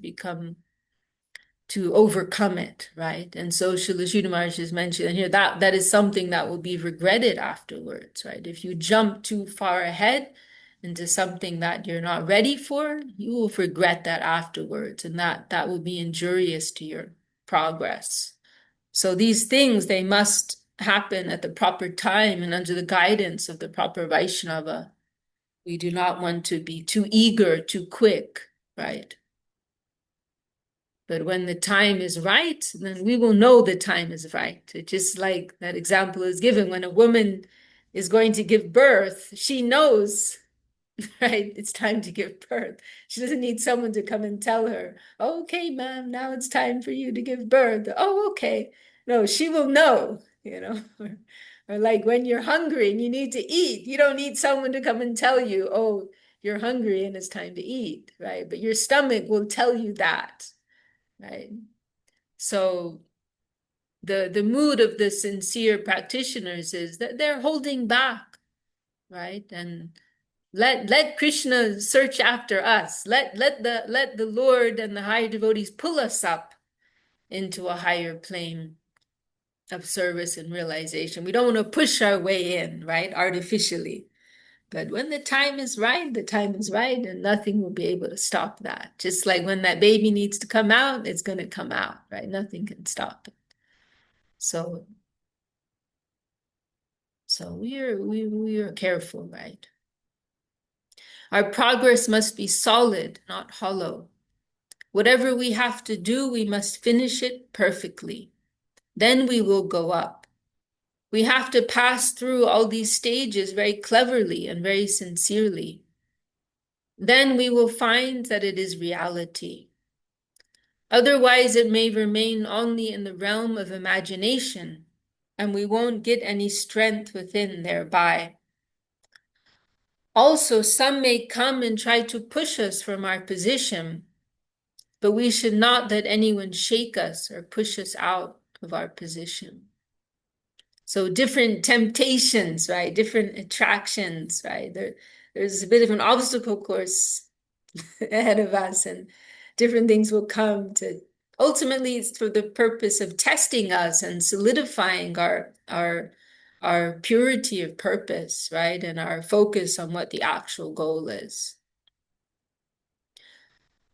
to overcome it, right? And so Srila Sridhar Maharaj has mentioned here that is something that will be regretted afterwards, right? If you jump too far ahead into something that you're not ready for, you will regret that afterwards, and that will be injurious to your progress. So these things, they must happen at the proper time and under the guidance of the proper Vaishnava. We do not want to be too eager, too quick, right? But when the time is right, then we will know the time is right. It's just like that example is given. When a woman is going to give birth, she knows, right? It's time to give birth. She doesn't need someone to come and tell her, oh, okay, ma'am, now it's time for you to give birth. Oh, okay. No, she will know, or like when you're hungry and you need to eat, you don't need someone to come and tell you, oh, you're hungry and it's time to eat, right? But your stomach will tell you that. Right. So the mood of the sincere practitioners is that they're holding back, right? And let Krishna search after us. Let the Lord and the higher devotees pull us up into a higher plane of service and realization. We don't want to push our way in, right? Artificially. But when the time is right, the time is right, and nothing will be able to stop that. Just like when that baby needs to come out, it's going to come out, right? Nothing can stop it. So we are careful, right? Our progress must be solid, not hollow. Whatever we have to do, we must finish it perfectly. Then we will go up. We have to pass through all these stages very cleverly and very sincerely. Then we will find that it is reality. Otherwise, it may remain only in the realm of imagination, and we won't get any strength within thereby. Also, some may come and try to push us from our position, but we should not let anyone shake us or push us out of our position. So different temptations, right? Different attractions, right? There's a bit of an obstacle course ahead of us, and different things will come to ultimately it's for the purpose of testing us and solidifying our purity of purpose, right? And our focus on what the actual goal is.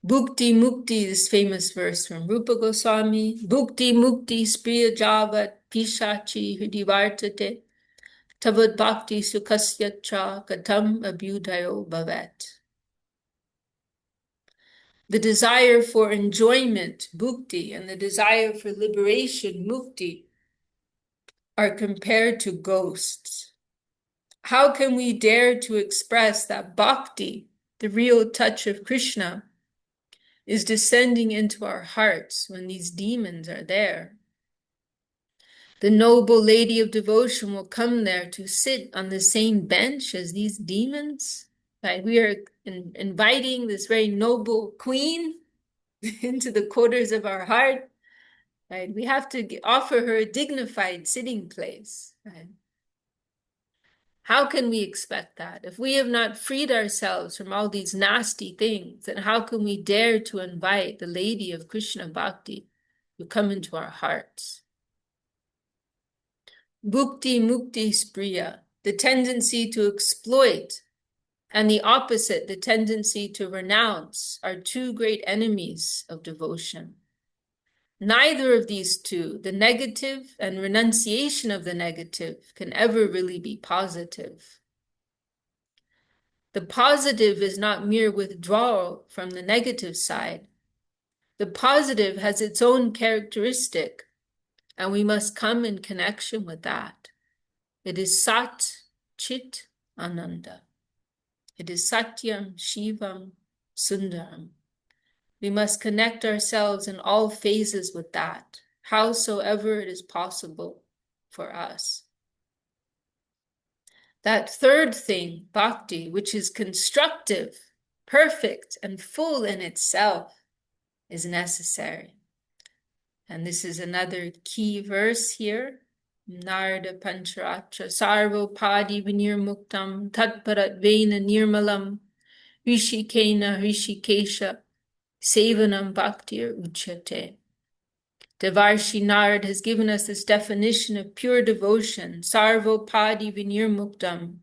Bhukti Mukti, this famous verse from Rupa Goswami, Bhukti Mukti Spriya Javat Pishachi Hridivartate Tavad Bhakti Sukhasya Cha Katam Abhyudayo Bhavat. The desire for enjoyment, bhukti, and the desire for liberation, mukti, are compared to ghosts. How can we dare to express that bhakti, the real touch of Krishna, is descending into our hearts when these demons are there? The noble lady of devotion will come there to sit on the same bench as these demons. Right? We are inviting this very noble queen into the quarters of our heart. Right? We have to offer her a dignified sitting place. Right? How can we expect that? If we have not freed ourselves from all these nasty things, then how can we dare to invite the Lady of Krishna Bhakti to come into our hearts? Bhukti mukti spriya, the tendency to exploit, and the opposite, the tendency to renounce, are two great enemies of devotion. Neither of these two, the negative and renunciation of the negative, can ever really be positive. The positive is not mere withdrawal from the negative side. The positive has its own characteristic, and we must come in connection with that. It is Sat, Chit, Ananda. It is Satyam, Shivam, Sundaram. We must connect ourselves in all phases with that, howsoever it is possible for us. That third thing, bhakti, which is constructive, perfect, and full in itself, is necessary. And this is another key verse here. Narada Pancharatra Sarvo Padi Vinirmuktam Tatparat Vena Nirmalam Rishikena Rishikesha Sevanam Bhaktir Uchate. Devarshi Narad has given us this definition of pure devotion. Sarvo Padi Vinirmuktam.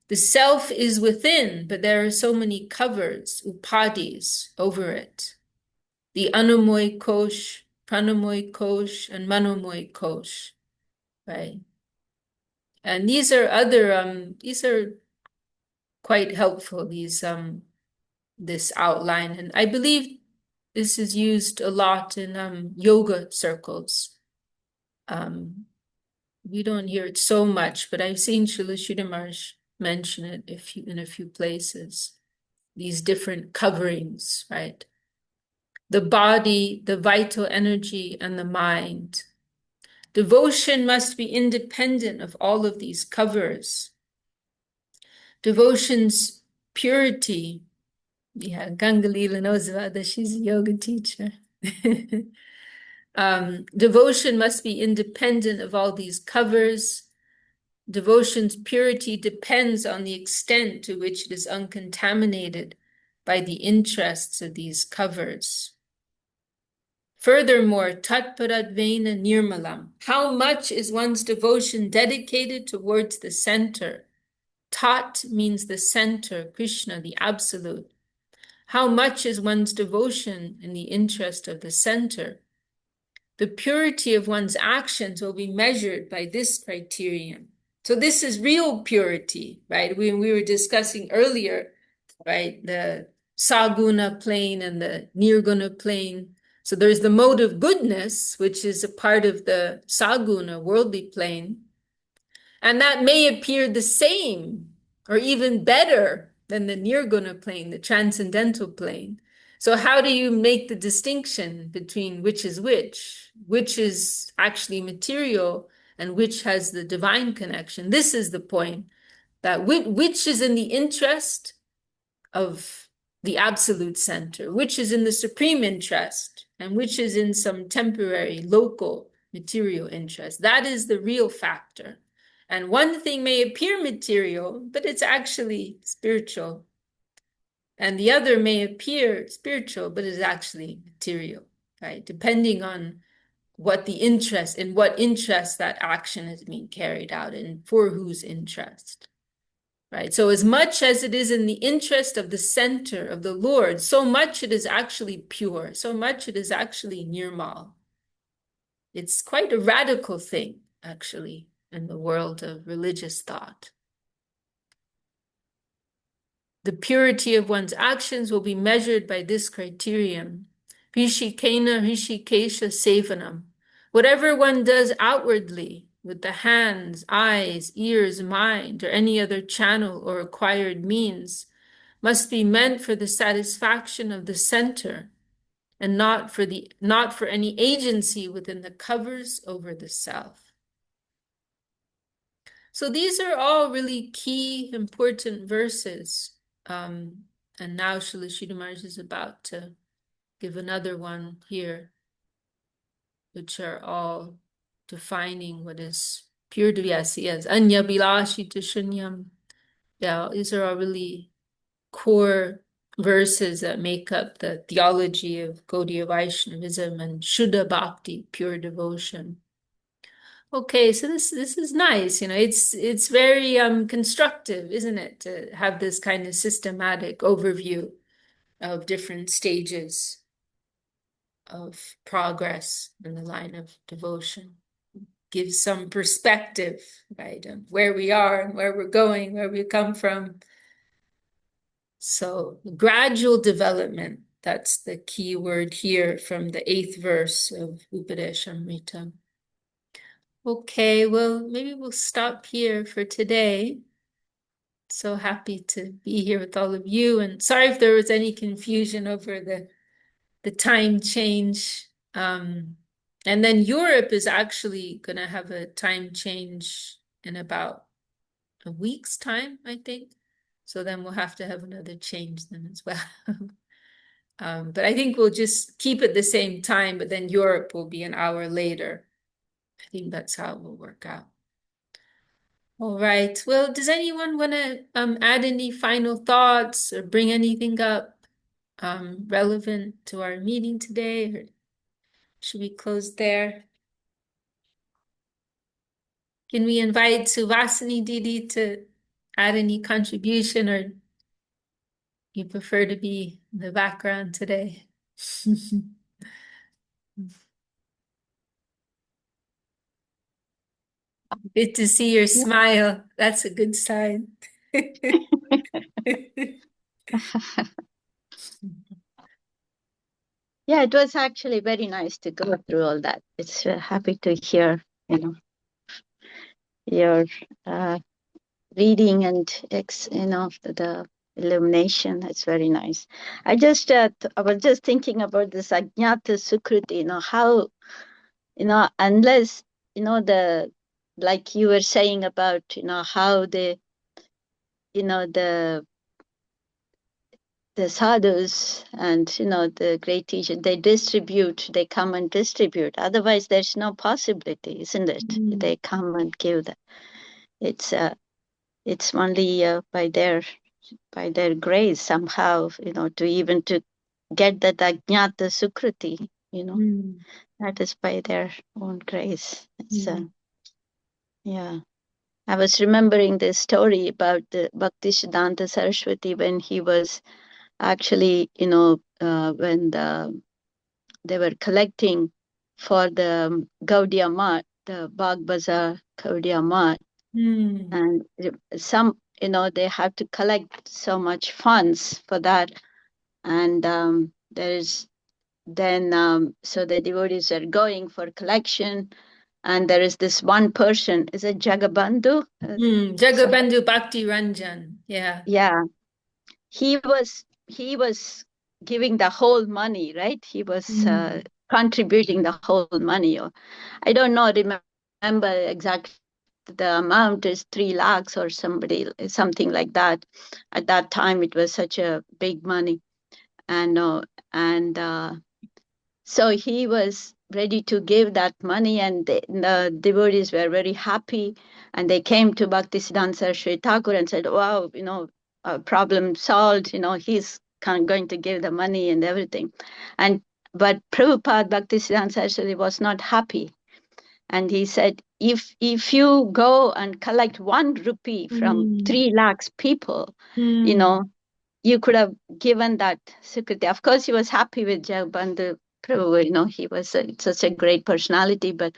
The self is within, but there are so many covers, upadis, over it. The Anamoy Kosh, Pranamoy Kosh, and Manomoy Kosh, right? And these are quite helpful, this outline. And I believe this is used a lot in yoga circles. We don't hear it so much, but I've seen Srila Sridhar Maharaj mention it in a few places. These different coverings, right? The body, the vital energy, and the mind. Devotion must be independent of all of these covers. Devotion's purity. Yeah, Gangalila knows about this. She's a yoga teacher. Devotion must be independent of all these covers. Devotion's purity depends on the extent to which it is uncontaminated by the interests of these covers. Furthermore, tatparadvena nirmalam. How much is one's devotion dedicated towards the center? Tat means the center, Krishna, the absolute. How much is one's devotion in the interest of the center? The purity of one's actions will be measured by this criterion. So this is real purity, right? We were discussing earlier, right? The saguna plane and the nirguna plane. So there's the mode of goodness, which is a part of the saguna, worldly plane. And that may appear the same or even better than the nirguna plane, the transcendental plane. So how do you make the distinction between which is actually material, and which has the divine connection? This is the point, that which is in the interest of the absolute center, which is in the supreme interest, and which is in some temporary, local, material interest. That is the real factor. And one thing may appear material, but it's actually spiritual. And the other may appear spiritual, but is actually material, right? Depending on what interest that action is being carried out and for whose interest, right? So as much as it is in the interest of the center of the Lord, so much it is actually pure, so much it is actually nirmal. It's quite a radical thing, actually, in the world of religious thought. The purity of one's actions will be measured by this criterion. Rishikena Rishikesha Sevanam. Whatever one does outwardly, with the hands, eyes, ears, mind, or any other channel or acquired means, must be meant for the satisfaction of the center, and not for any agency within the covers over the self. So these are all really key, important verses. And now Śrīla Śrīla Maharaj is about to give another one here, which are all defining what is pure Dvyasi as Anya Bilashita Shunyam. Yeah, these are all really core verses that make up the theology of Gaudiya Vaishnavism and Shuddha Bhakti, pure devotion. Okay, so this is nice, it's very constructive, isn't it, to have this kind of systematic overview of different stages of progress in the line of devotion. Gives some perspective, right, of where we are and where we're going, where we come from. So gradual development, that's the key word here from the 8th verse of Upadeśāmṛta. Okay, well, maybe we'll stop here for today. So happy to be here with all of you, and sorry if there was any confusion over the time change. And then Europe is actually going to have a time change in about a week's time, I think. So then we'll have to have another change then as well. But I think we'll just keep it the same time, but then Europe will be an hour later. I think that's how it will work out. All right. Well, does anyone want to add any final thoughts or bring anything up relevant to our meeting today? Or should we close there? Can we invite Suvasini Didi to add any contribution, or you prefer to be in the background today? Good to see your smile. That's a good sign. Yeah, it was actually very nice to go through all that. It's happy to hear, your reading and the illumination. It's very nice. I was just thinking about this Ajnata Sukriti. How, unless like you were saying about how the sadhus and the great teachers, they come and distribute. Otherwise there's no possibility, isn't it? They come and give that. It's only by their grace somehow, to get that Ajnata Sukriti, that is by their own grace. Yeah. I was remembering this story about the Bhaktisiddhanta Saraswati when he was actually, when they were collecting for the Gaudiya Math, the Bagh Bazaar Gaudiya Math, and some, they have to collect so much funds for that, and so the devotees are going for collection, and there is this one person, is it Jagabandhu? Jagabandhu Bhakti Ranjan, yeah. Yeah, he was giving the whole money, right? He was contributing the whole money. I don't know, remember exactly. The amount is 3 lakhs or something like that. At that time, it was such a big money. So he was ready to give that money, and the devotees were very happy, and they came to Bhaktisiddhanta Saraswati Thakur and said, wow, problem solved, he's going to give the money and everything. But Prabhupada Bhaktisiddhanta Saraswati was not happy. And he said, if you go and collect 1 rupee from 3 lakhs people, you could have given that Sukriti. Of course, he was happy with Jagbandhu Prabhu, he was such a great personality, but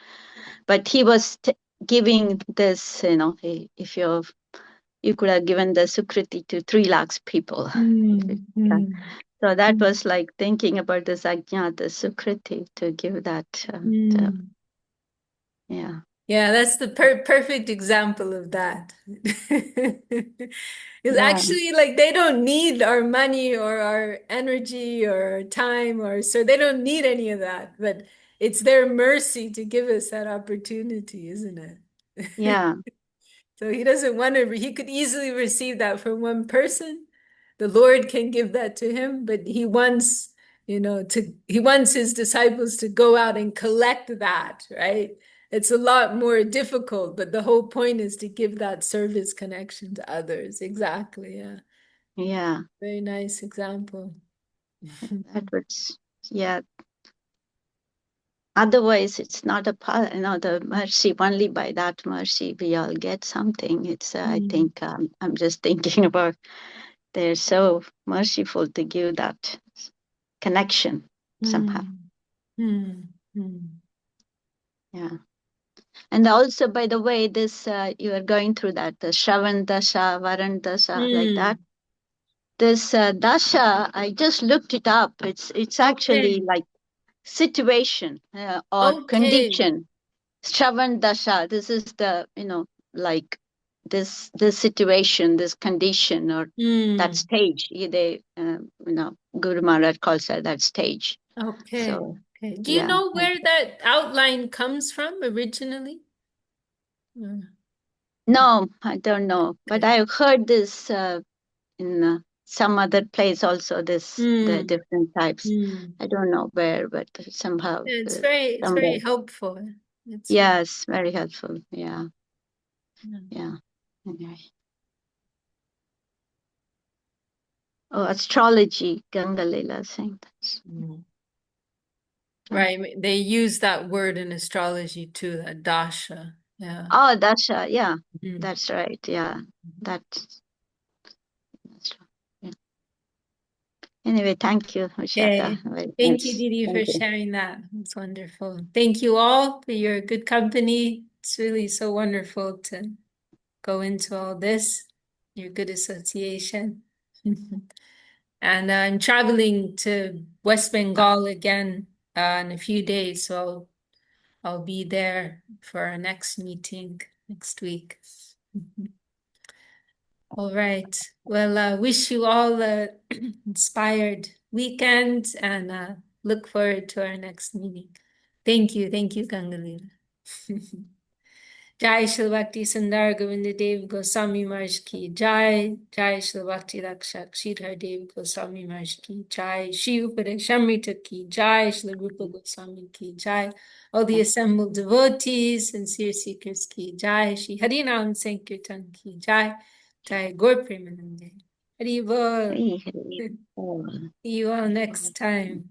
he was giving this, if you you could have given the Sukriti to 3 lakhs people. So that was like thinking about this Ajnata Sukriti to give that. Yeah. Yeah, that's the perfect example of that. Because Yeah. actually, like, they don't need our money or our energy or our time, or so they don't need any of that. But it's their mercy to give us that opportunity, isn't it? Yeah. So he doesn't want to, he could easily receive that from one person. The Lord can give that to him, but he wants, he wants his disciples to go out and collect that, right? It's a lot more difficult, but the whole point is to give that service connection to others. Exactly. Yeah. Yeah. Very nice example. That was, yeah. Otherwise, it's not the mercy. Only by that mercy we all get something. It's, I think, I'm just thinking about, they're so merciful to give that connection somehow. Yeah. And also, by the way, this, you are going through that, the Shravan Dasha, Varan Dasha, like that. This Dasha, I just looked it up. It's actually Okay. like situation or Okay. condition. Shravan Dasha, this is the, like this situation, this condition, or that stage. They, Guru Maharaj calls that stage. Okay. So, Okay. Do you yeah. know where that outline comes from originally? No, I don't know. But Okay. I've heard this in some other place also, the Mm, different types. mm. I don't know where, but somehow, Yeah, it's somewhere. very helpful. It's very, Yes, very helpful. Yeah. mm. Yeah. Anyway. Oh, astrology, Ganga Leela saying that. Mm. Right. They use that word in astrology too, a dasha. Yeah. Oh, yeah, Mm. that's right. Yeah, that's right. Yeah. Anyway, thank you, Vishaka. Okay. Very Thank you, nice. Didi, Thank for you. sharing that. It's wonderful. Thank you all for your good company. It's really so wonderful to go into all this, your good association. And I'm traveling to West Bengal again in a few days, so I'll be there for our next meeting next week. All right. Well, wish you all a inspired weekend and look forward to our next meeting. Thank you. Thank you, Gangalila. Jai Shri Bhakti Sundar Govinda Dev Goswami Maharaj ki Jai. Jai Shri Bhakti Rakshak Sridhar Dev Goswami Maharaj ki Jai. Śrī Upadeśāmṛta ki Jai. Shri Rupa Goswami ki Jai. All the assembled devotees, sincere seekers ki Jai. Shri Harinam Sankirtan ki Jai. Jai Gaur Premanande. Hari Bol. Hey, hey. Oh. See you all next time.